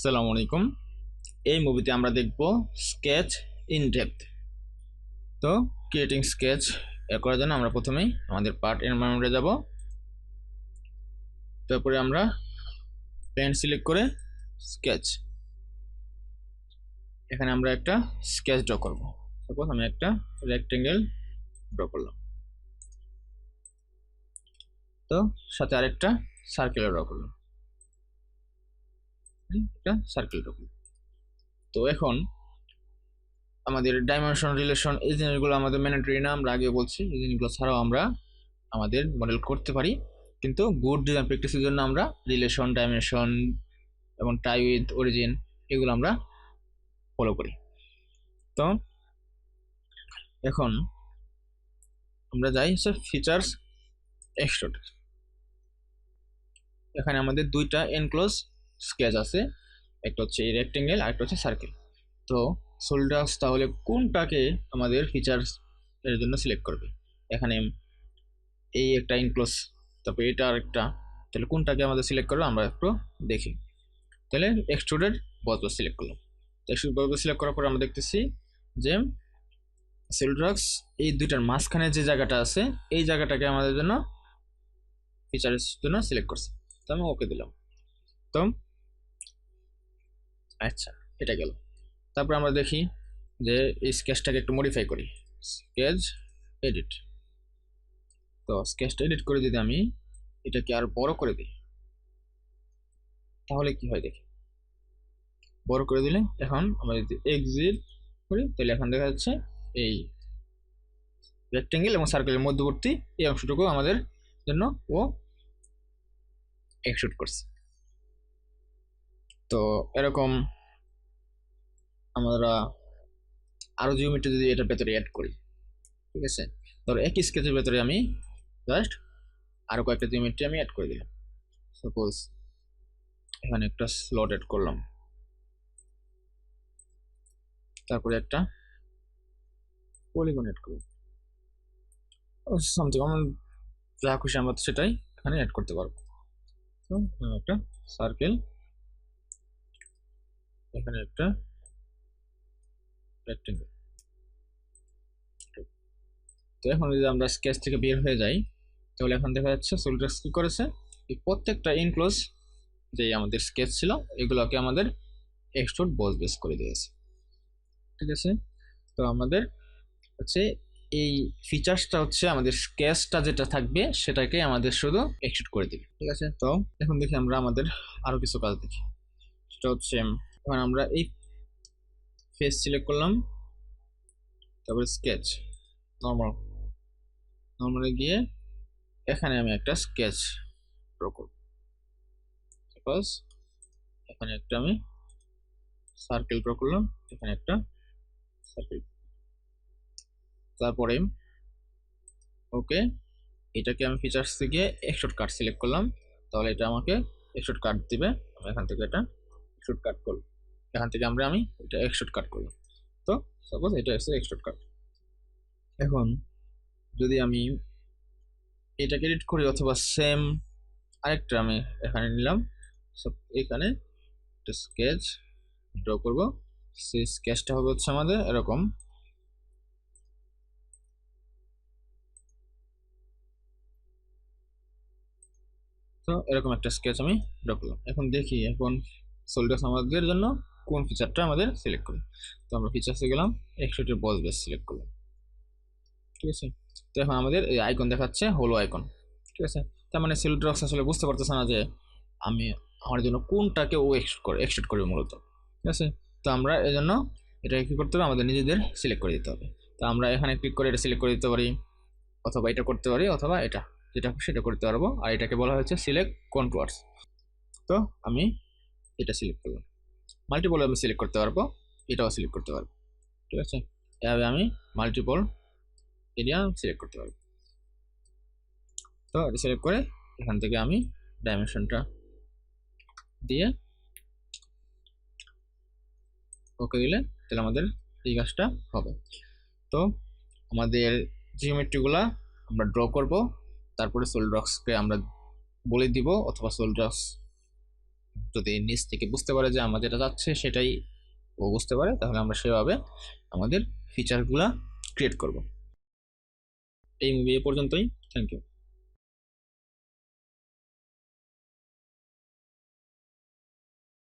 আসসালামু আলাইকুম। এই মুভিতে আমরা দেখব স্কেচ ইন ডেপথ। তো ক্রিয়েটিং স্কেচ করার জন্য আমরা প্রথমেই আমাদের পার্ট এনভায়রনমেন্টে যাব। তারপরে আমরা পেন সিলেক্ট করে স্কেচ, এখানে আমরা একটা স্কেচ ড্র করব। সাপোজ আমি একটা রেক্টেঙ্গেল ড্র করলাম, তো সাথে আরেকটা সার্কেল ড্র করলাম, একটা সার্কেল ড্র করলাম। তো এখন আমাদের ডাইমেনশন, রিলেশন, এই জিনিসগুলো আমাদের ম্যান্ডেটরি না, আমরা আগে বলছি। এই জিনিসগুলো ছাড়াও আমরা আমাদের মডেল করতে পারি, কিন্তু গুড ডিজাইন প্র্যাকটিসের জন্য আমরা রিলেশন, ডাইমেনশন এবং টাই উইথ অরিজিন এগুলো আমরা ফলো করি। তো এখন আমরা যাই হচ্ছে ফিচার্স এক্সট্রুড। এখানে আমাদের দুইটা এনক্লোজ স্কেচ আছে, একটা হচ্ছে এই রেক্টেঙ্গেল আর একটা হচ্ছে সার্কেল। তো SolidWorks তাহলে কোনটাকে আমাদের ফিচার্স এর জন্য সিলেক্ট করবে? এখানে এই একটা এনক্লোজ, তারপর এটা আরেকটা, তাহলে কোনটাকে আমাদের সিলেক্ট করবে আমরা একটু দেখি। তাহলে এক্সট্রুডেড বস সিলেক্ট করলাম। এক্সট্রুড বস সিলেক্ট করার পরে আমরা দেখতেছি যে SolidWorks এই দুইটার মাঝখানে যে জায়গাটা আছে এই জায়গাটাকে আমাদের জন্য ফিচারের জন্য সিলেক্ট করছে। তো আমি ওকে দিলাম। তো আচ্ছা, এটা গেল। তারপর আমরা দেখি যে এই স্কেচটাকে একটু মডিফাই করি, স্কেচ এডিট। তো স্কেচটা এডিট করে যদি আমি এটাকে আর বড় করে দিই তাহলে কি হয় দেখি। বড় করে দিলে এখন আমরা যদি এক্সিট করি তাহলে এখন দেখা যাচ্ছে এই রেক্টেঙ্গেল এবং সার্কেলের মধ্যবর্তী এই অংশটুকু আমাদের জন্য ও এক্সট্রুড করছে। তো এরকম আমরা আরো জিওমেট্রি যদি এটার ভেতরে অ্যাড করি, ঠিক আছে, ধরো একই স্কেচের ভেতরে আমি জাস্ট আরো কয়েকটা জিওমেট্রি আমি অ্যাড করে দিলাম। সাপোজ এখানে একটা স্লট অ্যাড করলাম, তারপরে একটা পলিগন অ্যাড করব, সামথিং আমার যা খুশি আমরা সেটাই এখানে অ্যাড করতে পারবো। তো একটা সার্কেল, এখানে একটা রেক্টেঙ্গেল। তো এখন যদি আমরা স্কেচ থেকে বের হয়ে যাই তাহলে এখন দেখা যাচ্ছে SolidWorks কি করেছে, এই প্রত্যেকটা ইনক্লোজ যে আমাদের স্কেচ ছিল এগুলোকে আমাদের এক্সট্রুড বস বেস করে দিয়েছে, ঠিক আছে। তো আমাদের হচ্ছে এই ফিচার্সটা হচ্ছে আমাদের স্কেচটা যেটা থাকবে সেটাকে আমাদের শুধু এক্সট্রুড করে দিবে, ঠিক আছে। তো এখন দেখি আমরা আমাদের আরো কিছু কাজ দেখি। সেটা হচ্ছে এখন আমরা এই ফেস সিলেক্ট করলাম, তারপরে স্কেচ, নর্মালে গিয়ে এখানে আমি একটা স্কেচ ড্র করব। সাপোজ এখানে একটা আমি সার্কেল ড্র করলাম, এখানে একটা সার্কেল, তারপরে ওকে, এটাকে আমি ফিচার্স থেকে এক্সট্রুড কাট সিলেক্ট করলাম, তাহলে এটা আমাকে এক্সট্রুড কাট দিবে। আমি এখান থেকে এটা এক্সট্রুড কাট করব, এখান থেকে আমি এটা এক্সট্রুড কাট করলাম। তো সাপোজ এটা হচ্ছে এক্সট্রুড কাট। এখন যদি আমি এটাকে এডিট করি অথবা সেম আরেকটা আমি এখানে নিলাম, এখানে একটা স্কেচ ড্র করব, সেই স্কেচটা হবে হচ্ছে আমাদের এরকম। তো এরকম একটা স্কেচ আমি ড্র করলাম। এখন দেখি এখন SolidWorks আমাদের জন্য কোন ফিচারটা আমাদের সিলেক্ট করি। তো আমরা ফিচার্সে গেলাম, এক্সট্রুডেড বস বেস সিলেক্ট করলাম, ঠিক আছে। তো এখন আমাদের এই আইকন দেখাচ্ছে, হলো আইকন, ঠিক আছে। তার মানে SolidWorks আসলে বুঝতে পারতেছে না যে আমি আমার জন্য কোনটাকে ও এক্সট্রুড করবে মূলত, ঠিক আছে। তো আমরা এই জন্য এটা কি করতে হবে, আমাদের নিজেদের সিলেক্ট করে দিতে হবে। তো আমরা এখানে ক্লিক করে এটা সিলেক্ট করে দিতে পারি, অথবা এটা করতে পারি, অথবা এটা, যেটা সেটা করতে পারবো। আর এটাকে বলা হচ্ছে সিলেক্ট কন্ট্রোয়ার্স। তো আমি এটা সিলেক্ট করলাম, মাল্টিপল আমি সিলেক্ট করতে পারবো, এটাও সিলেক্ট করতে পারবো, ঠিক আছে। এভাবে আমি মাল্টিপল এরিয়া সিলেক্ট করতে পারবো। তো এটা সিলেক্ট করে এখান থেকে আমি ডাইমেনশনটা দিয়ে ওকে দিলে তাহলে আমাদের এই কাজটা হবে। তো আমাদের জিওমেট্রিগুলা আমরা ড্র করব, তারপরে SolidWorksকে আমরা বলে দিব, অথবা SolidWorks যদি নিজ থেকে বুঝতে পারে যে আমরা যেটা চাচ্ছে সেটাই ও বুঝতে পারে, তাহলে আমরা সেভাবে আমাদের ফিচারগুলা ক্রিয়েট করব। এই মুভি এ পর্যন্তই। Thank you.